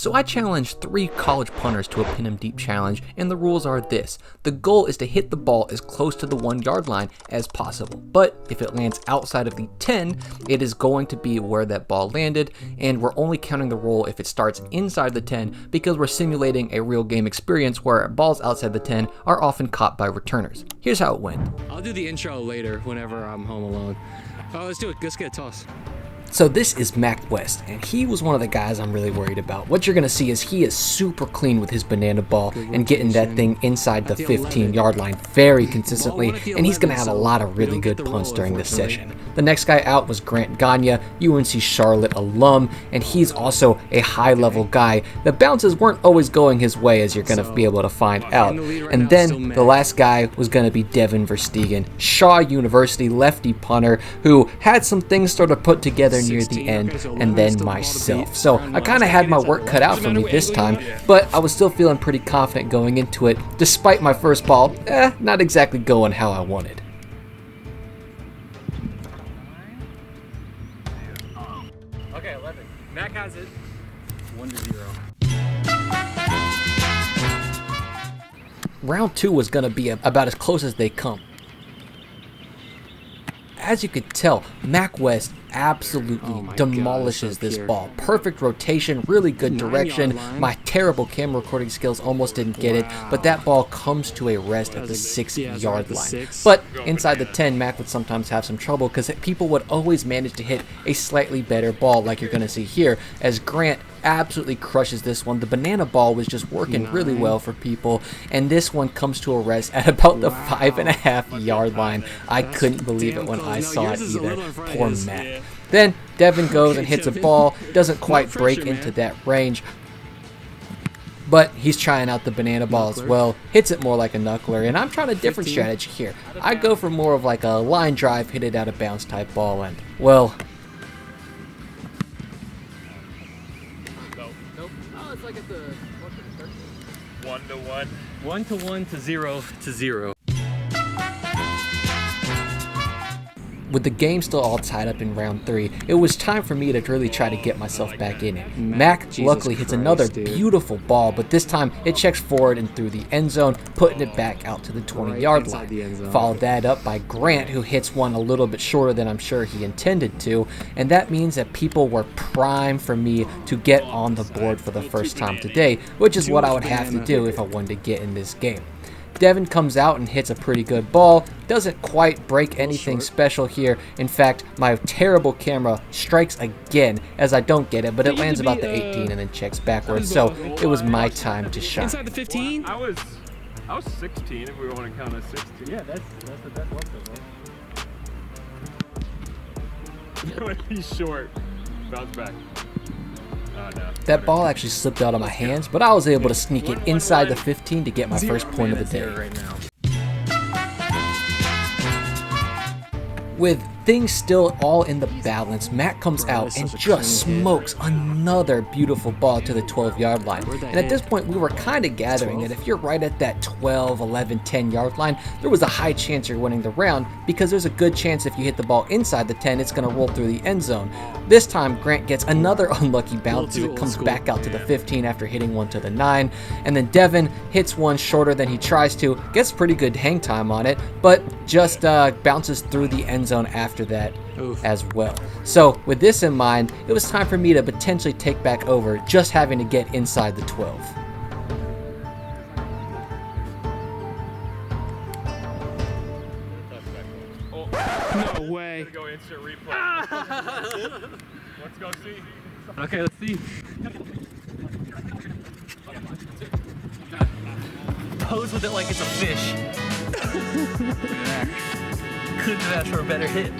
So I challenged 3 college punters to a pin 'em deep challenge, and the rules are this. The goal is to hit the ball as close to the 1-yard line as possible, but if it lands outside of the 10, it is going to be where that ball landed, and we're only counting the roll if it starts inside the 10 because we're simulating a real game experience where balls outside the 10 are often caught by returners. Here's how it went. I'll do the intro later whenever I'm home alone. Oh, let's do it. Let's get a toss. So this is Mac West, and he was one of the guys I'm really worried about. What you're going to see is he is super clean with his banana ball and getting that thing inside the 15-yard line very consistently, and he's going to have a lot of really good punts during this session. The next guy out was Grant Gagne, UNC Charlotte alum, and he's also a high-level guy. The bounces weren't always going his way, as you're going to be able to find out. And then the last guy was going to be Devin Verstegen, Shaw University lefty punter, who had some things sort of put together near the end, and then myself. So I kind of had my work cut out for me this time, but I was still feeling pretty confident going into it, despite my first ball not exactly going how I wanted. Okay, 11. Mac has it. 1-0. Round 2 was going to be about as close as they come. As you could tell, Mac West absolutely demolishes this ball. Perfect rotation, really good direction. My terrible camera recording skills almost didn't get it, but that ball comes to a rest at the 6-yard line. But inside the 10, Mac would sometimes have some trouble because people would always manage to hit a slightly better ball, like you're going to see here, as Grant absolutely crushes this one. The banana ball was just working really well for people, and this one comes to a rest at about the 5.5-yard line. I couldn't believe it when I saw it either. Poor Matt. Then Devin goes and hits a ball, doesn't quite break into that range, but he's trying out the banana ball as well, hits it more like a knuckler, and I'm trying a different strategy here. I go for more of like a line drive, hit it out of bounds type ball, and well, It's like at the 1-1. 1-1 to 0-0. with the game still all tied up in round 3, it was time for me to really try to get myself back in it. Mac luckily hits another beautiful ball, but this time it checks forward and through the end zone, putting it back out to the 20-yard line. Followed that up by Grant, who hits one a little bit shorter than I'm sure he intended to, and that means that people were primed for me to get on the board for the first time today, which is what I would have to do if I wanted to get in this game. Devin comes out and hits a pretty good ball, doesn't quite break anything special here. In fact, my terrible camera strikes again as I don't get it, but it lands about the 18 and then checks backwards, so it was my time to shine. Inside the 15? I was 16 if we want to count as 16. Yeah, that's the best one so far. It would be short. Bounce back. No. That ball actually slipped out of my hands, but I was able to sneak it inside the 15 to get my first point of the day. Right now. With things still all in the balance, Matt comes out and just smokes another beautiful ball to the 12-yard line. And at this point, we were kind of gathering that if you're right at that 12, 11, 10-yard line, there was a high chance you're winning the round, because there's a good chance if you hit the ball inside the 10, it's going to roll through the end zone. This time, Grant gets another unlucky bounce as it comes back out to the 15 after hitting one to the 9. And then Devin hits one shorter than he tries to, gets pretty good hang time on it, but just bounces through the end zone after that as well. So with this in mind, it was time for me to potentially take back over, just having to get inside the 12. No way. Go instant replay. Let's go see. Okay, let's see. Pose with it like it's a fish. Couldn't have asked for a better hit.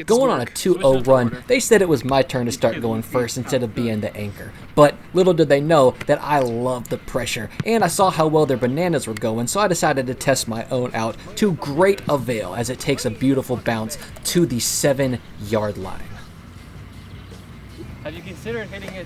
Going on a 2-0 run, they said it was my turn to start going first instead of being the anchor. But little did they know that I love the pressure, and I saw how well their bananas were going, so I decided to test my own out to great avail as it takes a beautiful bounce to the 7-yard line. Have you considered hitting it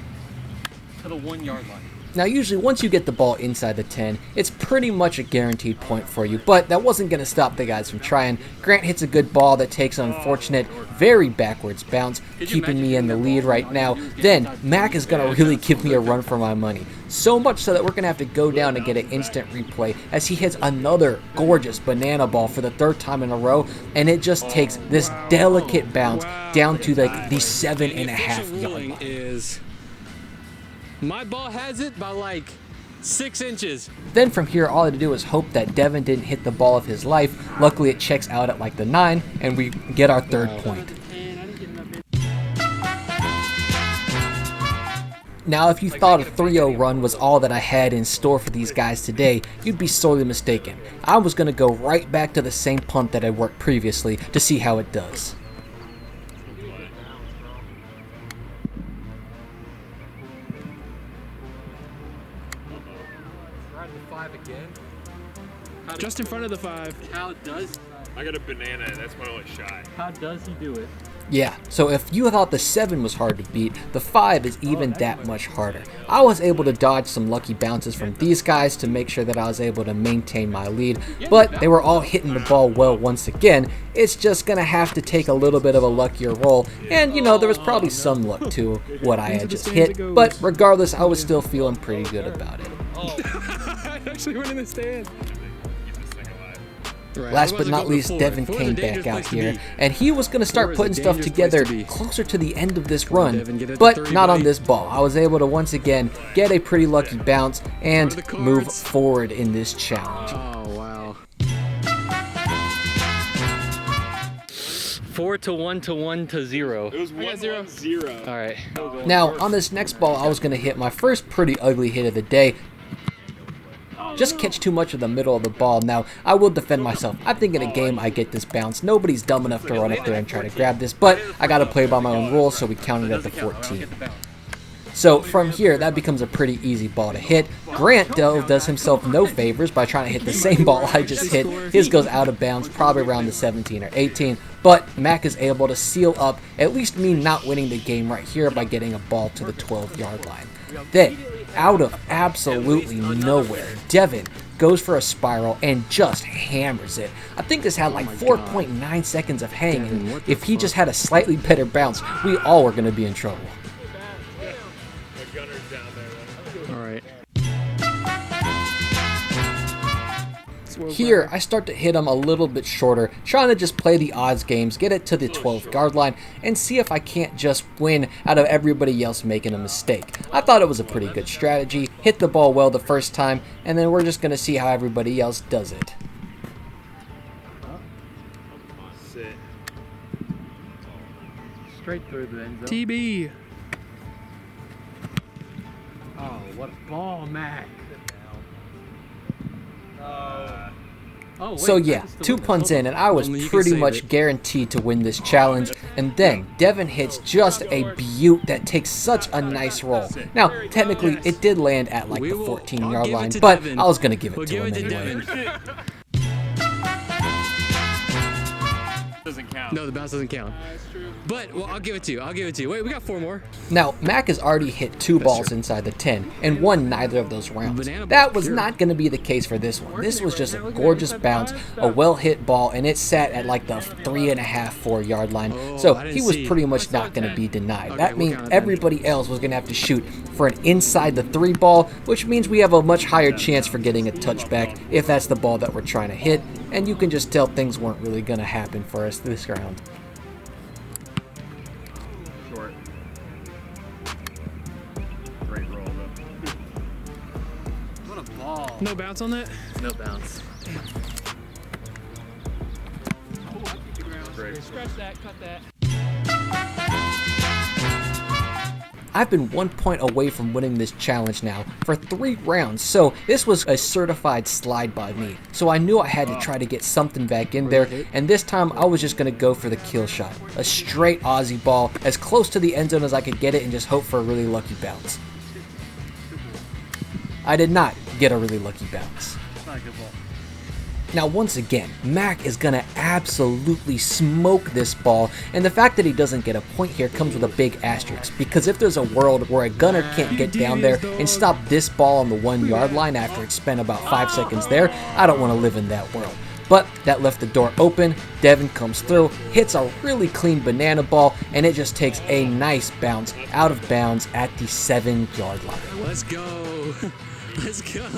to the 1-yard line? Now usually once you get the ball inside the 10, it's pretty much a guaranteed point for you, but that wasn't going to stop the guys from trying. Grant hits a good ball that takes an unfortunate, very backwards bounce, keeping me in the lead right now. Then Mac is going to really give me a run for my money. So much so that we're going to have to go down and get an instant replay as he hits another gorgeous banana ball for the 3rd time in a row, and it just takes this delicate bounce down to like the 7.5 yard line. My ball has it by like 6 inches. Then from here, all I had to do was hope that Devin didn't hit the ball of his life. Luckily, it checks out at like the 9, and we get our 3rd point. Now, if you thought a 3-0 run was all that I had in store for these guys today, you'd be sorely mistaken. I was going to go right back to the same punt that I worked previously to see how it does. Just in front of the 5. How does I got a banana, and that's my only shot. how does he do it? Yeah, so if you thought the 7 was hard to beat, the 5 is even that much harder. I was able to dodge some lucky bounces from these guys to make sure that I was able to maintain my lead, but they were all hitting the ball well once again. It's just going to have to take a little bit of a luckier roll, and you know, there was probably some luck to what I had just hit, but regardless, I was still feeling pretty good about it. I actually went in the stand. Right. Last but not least, Devin came back out here, and he was going to start putting stuff together closer to the end of this run, but not on this ball. I was able to once again get a pretty lucky bounce and move forward in this challenge. Oh, wow. 4 to 1 to 1 to 0. It was 1-0. All right. Now, on this next ball, I was going to hit my first pretty ugly hit of the day. Just catch too much of the middle of the ball. Now, I will defend myself. I think in a game I get this bounce. Nobody's dumb enough to run up there and try to grab this, but I got to play by my own rules, so we counted at the 14. So from here, that becomes a pretty easy ball to hit. Grant does himself no favors by trying to hit the same ball I just hit. His goes out of bounds, probably around the 17 or 18, but Mac is able to seal up at least me not winning the game right here by getting a ball to the 12-yard line. Then, out of absolutely nowhere, Devin goes for a spiral and just hammers it. I think this had like 4.9 seconds of hang, and if he just had a slightly better bounce, we all were going to be in trouble. The gunner's down there. All right. Here, I start to hit him a little bit shorter, trying to just play the odds games, get it to the 12-yard line, and see if I can't just win out of everybody else making a mistake. I thought it was a pretty good strategy, hit the ball well the first time, and then we're just going to see how everybody else does it. Sit. Straight through the end zone. TB. Oh, what a ball, Mac. Oh, wait, So yeah, that's the 2 one. punts in, and I was Only you can pretty save much it. guaranteed to win this challenge. And then Devin hits just a beaut that takes such a nice roll. Now, technically, it did land at like the We will- 14-yard I'll give it line, to but Devin. I was going to give it We'll to give him it to anyway. Devin. Doesn't count. No, the bounce doesn't count. But, well, I'll give it to you. I'll give it to you. Wait, we got 4 more. Now, Mac has already hit 2 balls true. inside the 10 and won neither of those rounds. Banana ball, That was pure. not going to be the case for this one. This was just a gorgeous bounce, a well-hit ball, and it sat at like the 3.5-4-yard line. Oh, So I didn't he was see. pretty much not going to be denied. Okay, That we'll means count it then. everybody else was going to have to shoot for an inside the 3 ball, which means we have a much higher chance for getting a touchback if that's the ball that we're trying to hit. And you can just tell things weren't really going to happen for us this round. Short. Great roll, though. What a ball. No bounce on that? No bounce. Great. Scratch that, cut that. I've been 1 point away from winning this challenge now for 3 rounds, so this was a certified slide by me. So I knew I had to try to get something back in there, and this time I was just going to go for the kill shot. A straight Aussie ball, as close to the end zone as I could get it, and just hope for a really lucky bounce. I did not get a really lucky bounce. Not a good ball. Now once again, Mac is gonna absolutely smoke this ball, and the fact that he doesn't get a point here comes with a big asterisk, because if there's a world where a gunner can't get down there and stop this ball on the 1 yard line after it's spent about 5 seconds there, I don't want to live in that world. But that left the door open. Devin comes through, hits a really clean banana ball, and it just takes a nice bounce out of bounds at the 7 yard line. Let's go. Let's go.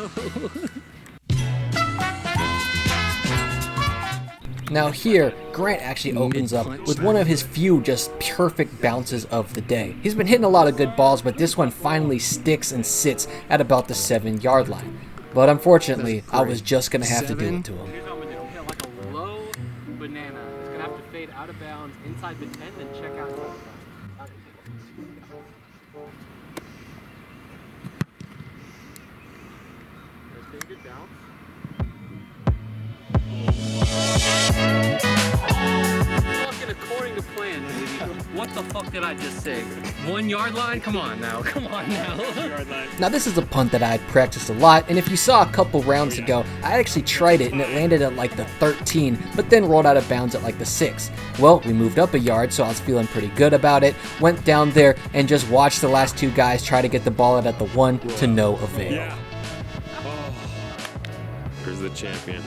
Now here, Grant actually opens up with one of his few just perfect bounces of the day. He's been hitting a lot of good balls, but this one finally sticks and sits at about the 7 yard line. But unfortunately, I was just going to have to do it to him. Here's what I'm gonna do. I'm gonna hit like a low banana. It's gonna have to fade out of bounds inside the 10 and check out. There's a good bounce. Fucking according to plan, baby. What the fuck did I just say? 1 yard line? Come on now. Come on now. Yard line. Now this is a punt that I had practiced a lot, and if you saw a couple rounds ago, I actually tried it and it landed at like the 13, but then rolled out of bounds at like the 6. Well, we moved up a yard, so I was feeling pretty good about it. Went down there and just watched the last 2 guys try to get the ball out at the 1 to no avail. Yeah. Oh. Here's the champion.